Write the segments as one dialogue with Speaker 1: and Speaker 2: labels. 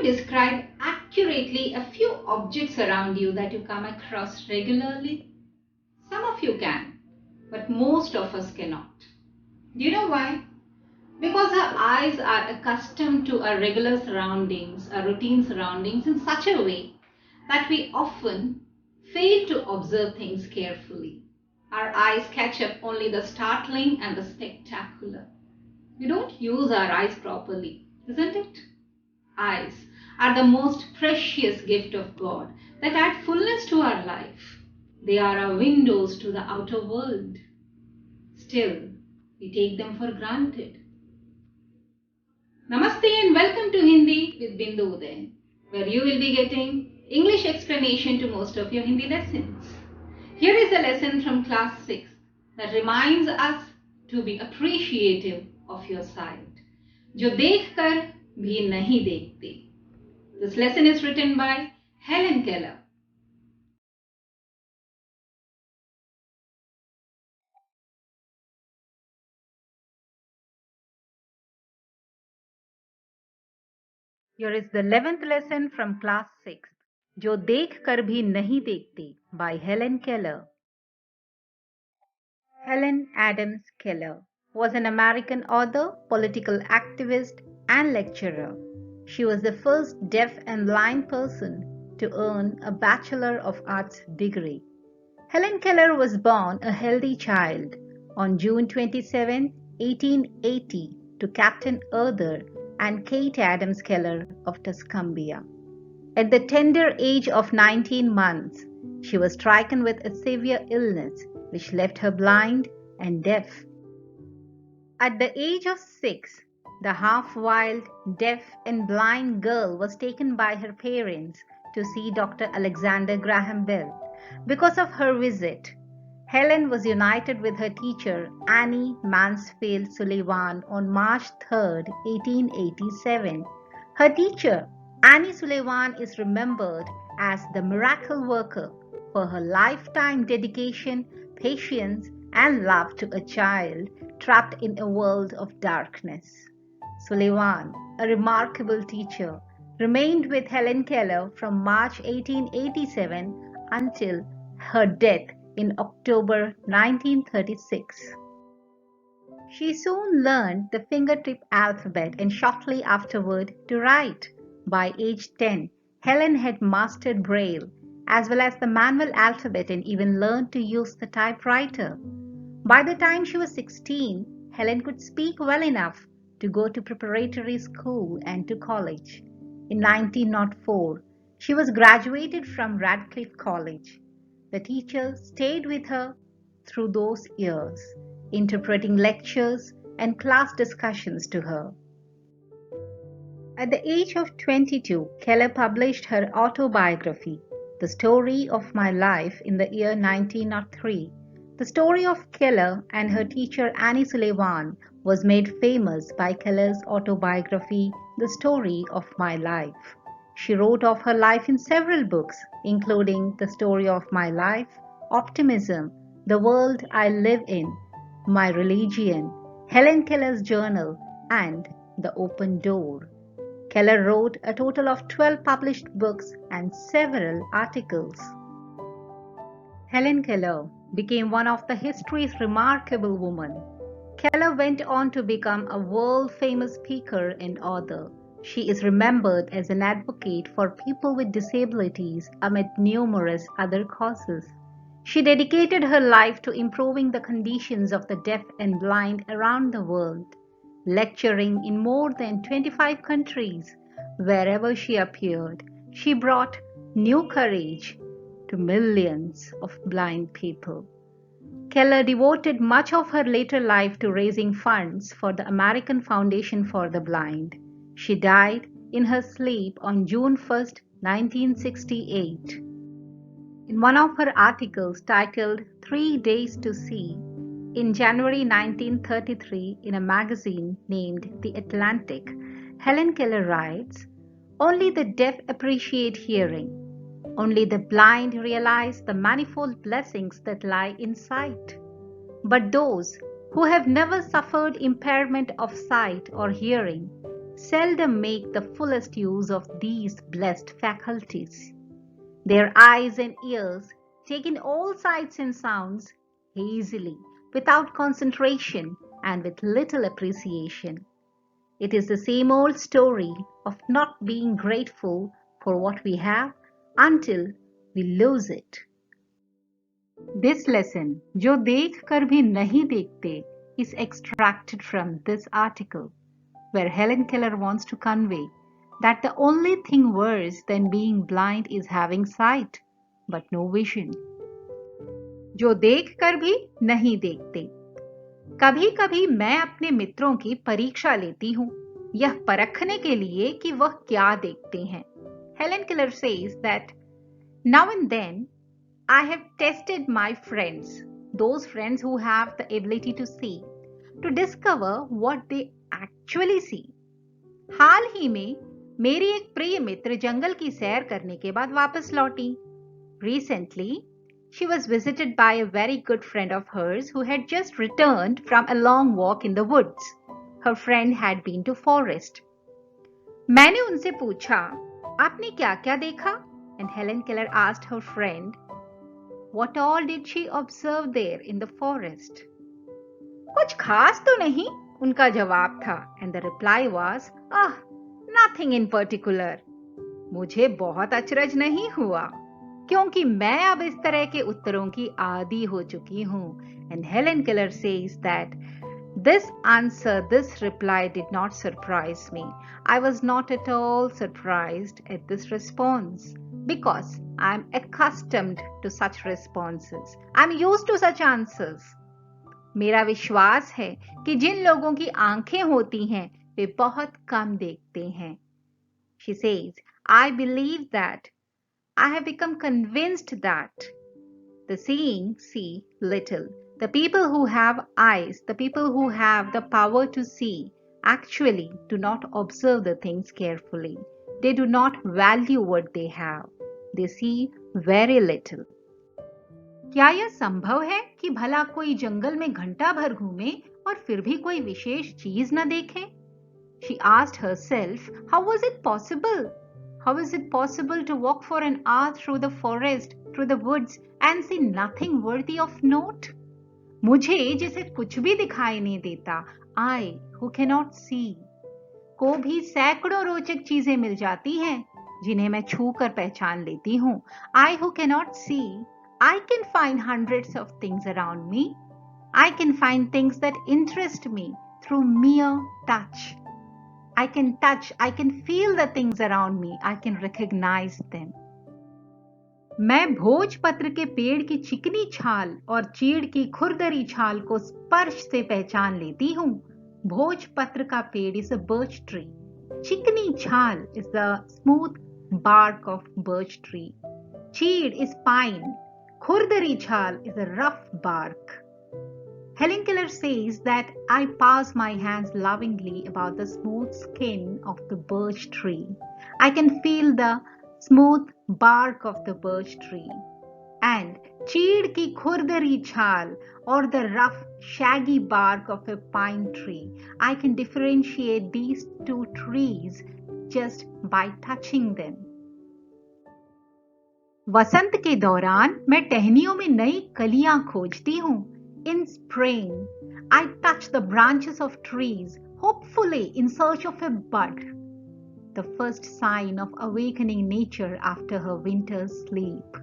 Speaker 1: you describe accurately a few objects around you that you come across regularly? Some of you can, but most of us cannot. Do you know why? Because our eyes are accustomed to our regular surroundings, our routine surroundings in such a way that we often fail to observe things carefully. Our eyes catch up only the startling and the spectacular. We don't use our eyes properly, isn't it? Eyes are the most precious gift of God that add fullness to our life. They are our windows to the outer world. Still, we take them for granted. Namaste and welcome to Hindi with BINDU UDAYAN, where you will be getting English explanation to most of your Hindi lessons. Here is a lesson from class 6 that reminds us to be appreciative of your sight. जो देखकर भी नहीं देखते. This lesson is written by Helen Keller. Here is the 11th lesson from class 6, जो देखकर भी नहीं देखते, by Helen Keller. Helen Adams Keller was an American author, political activist, and lecturer. She was the first deaf and blind person to earn a Bachelor of Arts degree. Helen Keller was born a healthy child on June 27, 1880, to Captain Arthur and Kate Adams Keller of Tuscumbia. At the tender age of 19 months, she was stricken with a severe illness which left her blind and deaf. At the age of 6, the half-wild, deaf and blind girl was taken by her parents to see Dr. Alexander Graham Bell. Because of her visit, Helen was united with her teacher Annie Mansfield Sullivan on March 3, 1887. Her teacher Annie Sullivan is remembered as the miracle worker for her lifetime dedication, patience, and love to a child trapped in a world of darkness. Sullivan, a remarkable teacher, remained with Helen Keller from March 1887 until her death in October 1936. She soon learned the fingertip alphabet and shortly afterward to write. By age 10, Helen had mastered Braille as well as the manual alphabet and even learned to use the typewriter. By the time she was 16, Helen could speak well enough to go to preparatory school and to college. In 1904, she was graduated from Radcliffe College. The teacher stayed with her through those years, interpreting lectures and class discussions to her. At the age of 22, Keller published her autobiography, The Story of My Life, in the year 1903. The story of Keller and her teacher Annie Sullivan was made famous by Keller's autobiography, The Story of My Life. She wrote of her life in several books, including The Story of My Life, Optimism, The World I Live In, My Religion, Helen Keller's Journal, and The Open Door. Keller wrote a total of 12 published books and several articles. Helen Keller became one of the history's remarkable women. Keller went on to become a world-famous speaker and author. She is remembered as an advocate for people with disabilities amid numerous other causes. She dedicated her life to improving the conditions of the deaf and blind around the world, lecturing in more than 25 countries. Wherever she appeared, she brought new courage to millions of blind people. Keller devoted much of her later life to raising funds for the American Foundation for the Blind. She died in her sleep on June 1, 1968. In one of her articles titled 3 Days to See, in January 1933 in a magazine named The Atlantic, Helen Keller writes, "Only the deaf appreciate hearing. Only the blind realize the manifold blessings that lie in sight. But those who have never suffered impairment of sight or hearing seldom make the fullest use of these blessed faculties. Their eyes and ears take in all sights and sounds hazily, without concentration, and with little appreciation. It is the same old story of not being grateful for what we have until we lose it. This lesson, जो देख कर भी नहीं देखते, is extracted from this article, where Helen Keller wants to convey that the only thing worse than being blind is having sight, but no vision. जो देख कर भी नहीं देखते. कभी कभी मैं अपने मित्रों की परीक्षा लेती हूँ, यह परखने के लिए कि वह क्या देखते हैं. Helen Keller says that now and then I have tested my friends, those friends who have the ability to see, to discover what they actually see. हाल ही में मेरी एक प्रिय मित्र जंगल की सैर करने के बाद वापस लौटी. Recently, she was visited by a very good friend of hers who had just returned from a long walk in the woods. Her friend had been to forest. मैंने उनसे पूछा, आपने क्या-क्या देखा? And Helen Keller asked her friend, what all did she observe there in the forest? कुछ खास तो नहीं, उनका जवाब था. And the reply was, nothing in particular. मुझे बहुत अचरज नहीं हुआ, क्योंकि मैं अब इस तरह के उत्तरों की आदी हो चुकी हूँ. And Helen Keller says that this reply did not surprise me. I was not at all surprised at this response because I am accustomed to such responses. I am used to such answers. मेरा विश्वास है कि जिन लोगों की आंखें होती हैं वे बहुत कम देखते हैं. She says, I believe that I have become convinced that the seeing see little. The people who have eyes, the people who have the power to see, actually do not observe the things carefully. They do not value what they have. They see very little. क्या यह संभव है कि भला कोई जंगल में घंटा भर घूमे और फिर भी कोई विशेष चीज न देखे? She asked herself, how was it possible? How is it possible to walk for an hour through the forest, through the woods, and see nothing worthy of note? मुझे जिसे कुछ भी दिखाई नहीं देता, I who cannot see, को भी सैकड़ों रोचक चीजें मिल जाती हैं जिन्हें मैं छू कर पहचान लेती हूँ. I who cannot see, I can find hundreds of things around me. I can find things that interest me through mere touch. I can touch, I can feel the things around me. I can recognize them. मैं भोजपत्र के पेड़ की चिकनी छाल और चीड़ की खुरदरी छाल को स्पर्श से पहचान लेती हूँ. भोजपत्र का पेड़ is a birch tree. चिकनी छाल is the smooth bark of birch tree. चीड़ is pine. Khurdari chhal is a rough bark. Helen Keller says that I pass my hands lovingly about the smooth skin of the birch tree. I can feel the smooth bark of the birch tree. And cheed ki khurdari chhal or the rough shaggy bark of a pine tree. I can differentiate these two trees just by touching them. वसंत के दौरान मैं टहनियों में नई कलियां खोजती हूँ. In spring, I touch the branches of trees, hopefully in search of a bud, the first sign of awakening nature after her winter's sleep.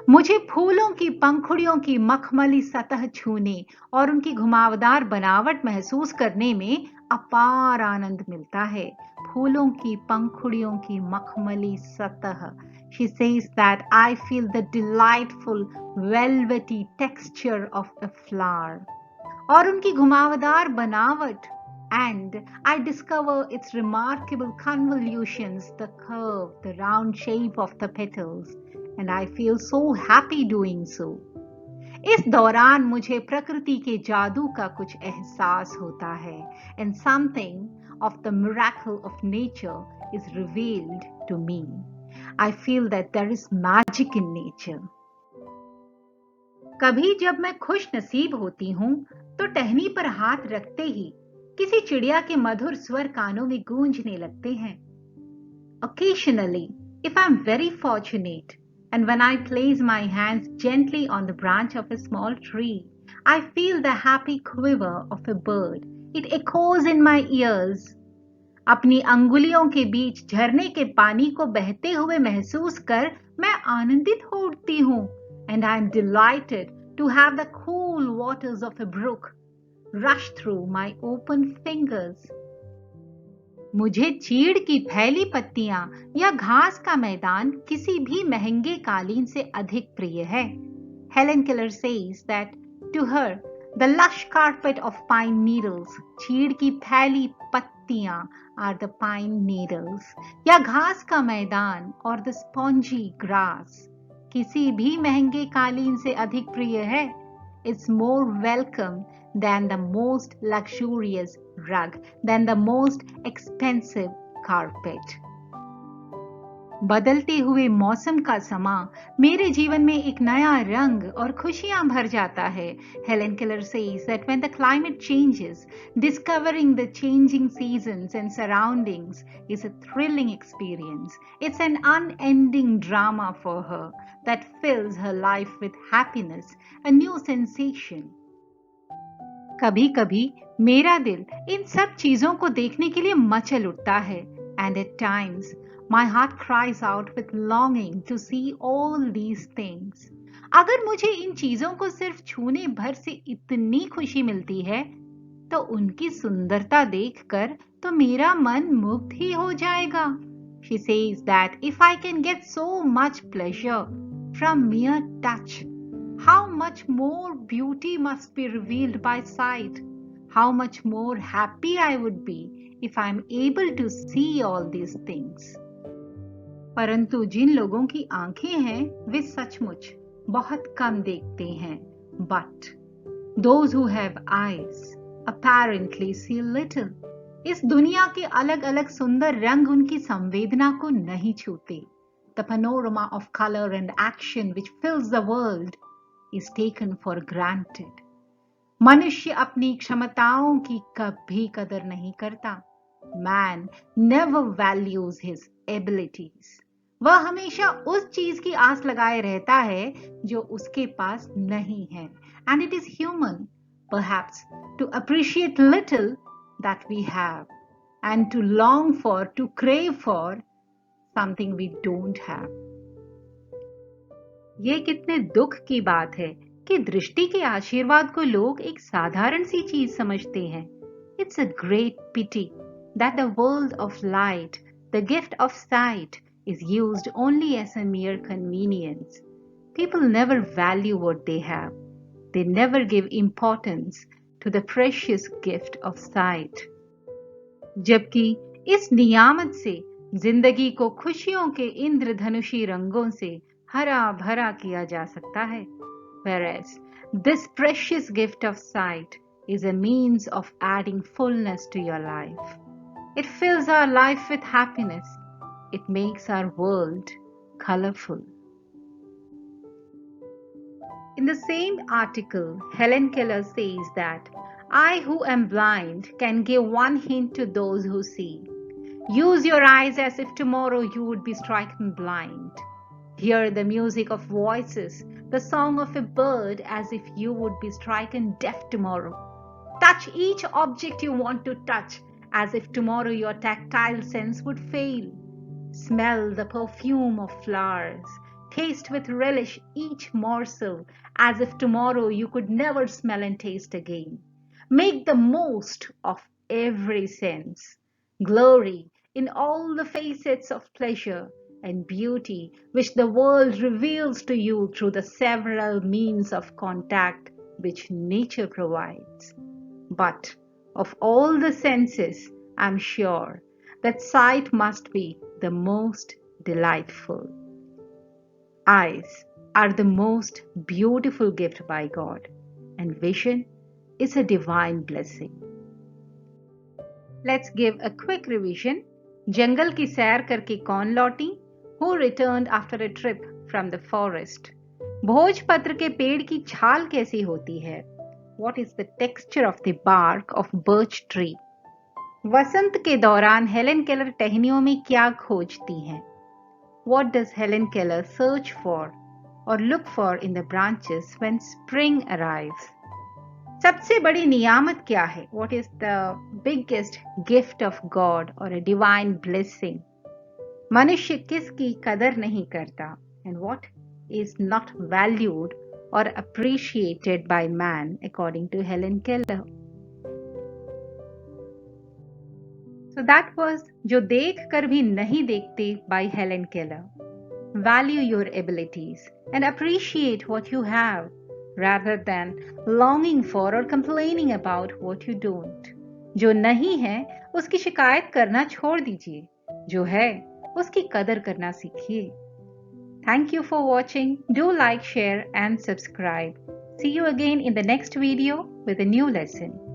Speaker 1: मुझे फूलों की पंखुड़ियों की मखमली सतह छूने और उनकी घुमावदार बनावट महसूस करने में अपार आनंद मिलता है. फूलों की पंखुड़ियों की मखमली सतह. She says that I feel the delightful velvety texture of a flower. और उनकी घुमावदार बनावट. And I discover its remarkable convolutions, the curve, the round shape of the petals. And I feel so happy doing so. इस दौरान मुझे प्रकृति के जादू का कुछ एहसास होता है. And something of the miracle of nature is revealed to me. I feel that there is magic in nature. कभी जब मैं खुश नसीब होती हूँ तो टहनी पर हाथ रखते ही किसी चिड़िया के मधुर स्वर कानों में गूंजने लगते हैं। Occasionally, if I'm very fortunate, and when I place my hands gently on the branch of a small tree, I feel the happy quiver of a bird. It echoes in my ears. अपनी अंगुलियों के बीच झरने के पानी को बहते हुए महसूस कर मैं आनंदित हो उठती हूँ, and I am delighted to have the cool waters of a brook rush through my open fingers. मुझे चीड़ की फैली पत्तियां या घास का मैदान किसी भी महंगे कालीन से अधिक प्रिय है. Helen Keller says that to her the lush carpet of pine needles, चीड़ की फैली पत्तियां are the pine needles, या घास का मैदान और the spongy grass किसी भी महंगे कालीन से अधिक प्रिय है. It's more welcome than the most luxurious rug, than the most expensive carpet. बदलते हुए मौसम का समा मेरे जीवन में एक नया रंग और खुशियां भर जाता है. Helen Keller says that when the climate changes, discovering the changing seasons and surroundings is a thrilling experience. It's an unending drama for her that fills her life with happiness, a new sensation. कभी कभी मेरा दिल इन सब चीजों को देखने के लिए मचल उठता है, and at times my heart cries out with longing to see all these things. अगर मुझे इन चीजों को सिर्फ छूने भर से इतनी खुशी मिलती है, तो उनकी सुंदरता देखकर तो मेरा मन मुग्ध ही हो जाएगा. She says that if I can get so much pleasure from mere touch, how much more beauty must be revealed by sight. How much more happy I would be if I am able to see all these things. परंतु जिन लोगों की आंखें हैं वे सचमुच बहुत कम देखते हैं. But those who have eyes apparently see little. इस दुनिया के अलग अलग सुंदर रंग उनकी संवेदना को नहीं छूते. The panorama of color and action which fills the world is taken for granted. मनुष्य अपनी क्षमताओं की कभी कदर नहीं करता. Man never values his abilities. वह हमेशा उस चीज की आस लगाए रहता है जो उसके पास नहीं है. And it is human, perhaps, to appreciate little that we have and to long for, to crave for something we don't have. ये कितने दुख की बात है कि दृष्टि के आशीर्वाद को लोग एक साधारण सी चीज समझते हैं. It's a great pity that the world of light, the gift of sight, is used only as a mere convenience. People never value what they have. They never give importance to the precious gift of sight. जबकि इस नियामत से जिंदगी को खुशियों के इंद्रधनुषी रंगों से हरा भरा किया जा सकता है. Whereas this precious gift of sight is a means of adding fullness to your life. It fills our life with happiness. It makes our world colorful. In the same article, Helen Keller says that I who am blind can give one hint to those who see. Use your eyes as if tomorrow you would be stricken blind. Hear the music of voices, the song of a bird as if you would be stricken deaf tomorrow. Touch each object you want to touch as if tomorrow your tactile sense would fail. Smell the perfume of flowers. Taste with relish each morsel as if tomorrow you could never smell and taste again. Make the most of every sense. Glory in all the facets of pleasure and beauty which the world reveals to you through the several means of contact which nature provides. But of all the senses, I'm sure that sight must be the most delightful. Eyes are the most beautiful gift by God, and vision is a divine blessing. Let's give a quick revision. जंगल की सैर करके कौन लौटी? Who returned after a trip from the forest? भोजपत्र के पेड़ की छाल कैसी होती है? What is the texture of the bark of birch tree? वसंत के दौरान हेलेन केलर टहनियों में क्या खोजती हैं? What does Helen Keller search for or look for in the branches when spring arrives? सबसे बड़ी नियामत क्या है? What is the biggest gift of God or a divine blessing? मनुष्य किसकी कदर नहीं करता? And what is not valued or appreciated by man according to Helen Keller? So that was जो देख कर भी नहीं देखते by Helen Keller. Value your abilities and appreciate what you have rather than longing for or complaining about what you don't. जो नहीं है उसकी शिकायत करना छोड़ दीजिए, जो है उसकी कदर करना सीखिए. Thank you for watching. Do like, share and subscribe. See you again in the next video with a new lesson.